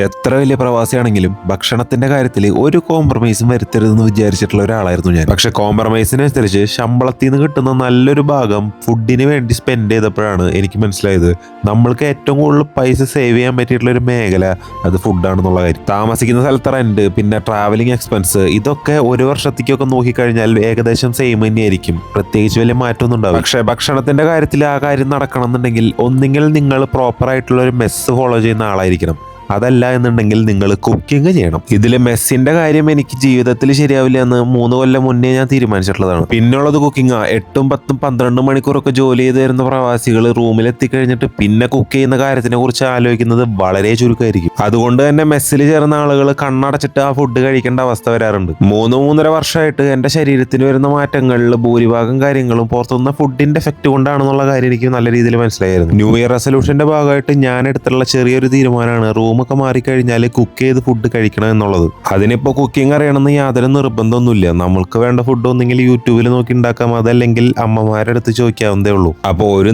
എത്ര വലിയ പ്രവാസിയാണെങ്കിലും ഭക്ഷണത്തിന്റെ കാര്യത്തിൽ ഒരു കോംപ്രമൈസും വരുത്തരുതെന്ന് വിചാരിച്ചിട്ടുള്ള ഒരാളായിരുന്നു ഞാൻ. പക്ഷെ കോംപ്രമൈസിനനുസരിച്ച് ശമ്പളത്തിൽ നിന്ന് കിട്ടുന്ന നല്ലൊരു ഭാഗം ഫുഡിന് വേണ്ടി സ്പെൻഡ് ചെയ്തപ്പോഴാണ് എനിക്ക് മനസ്സിലായത് നമ്മൾക്ക് ഏറ്റവും കൂടുതൽ പൈസ സേവ് ചെയ്യാൻ പറ്റിയിട്ടുള്ള ഒരു മേഖല അത് ഫുഡാണെന്നുള്ള കാര്യം. താമസിക്കുന്ന സ്ഥലത്ത് റെന്റ്, പിന്നെ ട്രാവലിംഗ് എക്സ്പെൻസ്, ഇതൊക്കെ ഒരു വർഷത്തേക്കൊക്കെ നോക്കിക്കഴിഞ്ഞാൽ ഏകദേശം സെയിം തന്നെയായിരിക്കും. പ്രത്യേകിച്ച് വലിയ മാറ്റമൊന്നും ഉണ്ടാവും. പക്ഷെ ഭക്ഷണത്തിന്റെ കാര്യത്തിൽ ആ കാര്യം നടക്കണം എന്നുണ്ടെങ്കിൽ ഒന്നുകിൽ നിങ്ങൾ പ്രോപ്പർ ആയിട്ടുള്ള ഒരു മെസ്സ് ഫോളോ ചെയ്യുന്ന ആളായിരിക്കണം, അതല്ല എന്നുണ്ടെങ്കിൽ നിങ്ങൾ കുക്കിംഗ് ചെയ്യണം. ഇതിൽ മെസ്സിന്റെ കാര്യം എനിക്ക് ജീവിതത്തിൽ ശരിയാവില്ല എന്ന് 3 കൊല്ലം മുന്നേ ഞാൻ തീരുമാനിച്ചിട്ടുള്ളതാണ്. പിന്നുള്ളത് കുക്കിംഗ്. 8, 10, 12 മണിക്കൂറൊക്കെ ജോലി ചെയ്ത് വരുന്ന പ്രവാസികൾ റൂമിൽ എത്തിക്കഴിഞ്ഞിട്ട് പിന്നെ കുക്ക് ചെയ്യുന്ന കാര്യത്തിനെ കുറിച്ച് ആലോചിക്കുന്നത് വളരെ ചുരുക്കമായിരിക്കും. അതുകൊണ്ട് തന്നെ മെസ്സിൽ ചേർന്ന ആളുകൾ കണ്ണടച്ചിട്ട് ആ ഫുഡ് കഴിക്കേണ്ട അവസ്ഥ വരാറുണ്ട്. 3-3.5 വർഷമായിട്ട് എന്റെ ശരീരത്തിന് വരുന്ന മാറ്റങ്ങളിൽ ഭൂരിഭാഗം കാര്യങ്ങളും പുറത്തുനിന്ന ഫുഡിന്റെ എഫക്ട് കൊണ്ടാണെന്നുള്ള കാര്യം എനിക്ക് നല്ല രീതിയിൽ മനസ്സിലായിരുന്നു. ന്യൂ ഇയർ റെസൊല്യൂഷന്റെ ഭാഗമായിട്ട് ഞാൻ എടുത്തിട്ടുള്ള ചെറിയൊരു തീരുമാനമാണ് റൂമൊക്കെ മാറിക്കഴിഞ്ഞാൽ കുക്ക് ചെയ്ത് ഫുഡ് കഴിക്കണം എന്നുള്ളത്. അതിനിപ്പോ കുക്കിംഗ് അറിയണമെന്ന് യാതൊരു നിർബന്ധമൊന്നുമില്ല. നമ്മൾക്ക് വേണ്ട ഫുഡ് ഒന്നെങ്കിൽ യൂട്യൂബിൽ നോക്കി ഉണ്ടാക്കാം, അതല്ലെങ്കിൽ അമ്മമാരുടെ അടുത്ത് ചോദിക്കാവുന്നതേ ഉള്ളൂ. അപ്പോൾ ഒരു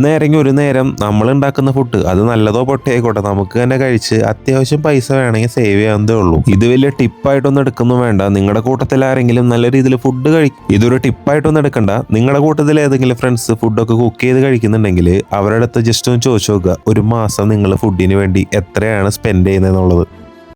നേരം നമ്മൾ ഉണ്ടാക്കുന്ന ഫുഡ് അത് നല്ലതോ പൊട്ടയായിക്കോട്ടെ നമുക്ക് തന്നെ കഴിച്ച് അത്യാവശ്യം പൈസ വേണമെങ്കിൽ സേവ് ചെയ്യാവുന്നതേ ഉള്ളൂ. ഇത് വലിയ ടിപ്പായിട്ടൊന്നും എടുക്കൊന്നും വേണ്ട. നിങ്ങളുടെ കൂട്ടത്തിൽ ആരെങ്കിലും നല്ല രീതിയിൽ ഫുഡ് കഴിക്കും, ഇതൊരു ടിപ്പായിട്ടൊന്നും എടുക്കണ്ട. നിങ്ങളുടെ കൂട്ടത്തിൽ ഏതെങ്കിലും ഫ്രണ്ട്സ് ഫുഡൊക്കെ കുക്ക് ചെയ്ത് കഴിക്കുന്നുണ്ടെങ്കിൽ അവരുടെ അടുത്ത് ജസ്റ്റ് ഒന്ന് ചോദിച്ചു നോക്കുക, ഒരു മാസം നിങ്ങൾ ഫുഡിന് വേണ്ടി എത്രയാണ് സ്പെൻഡ് ചെയ്യുന്നത് എന്നുള്ളത്.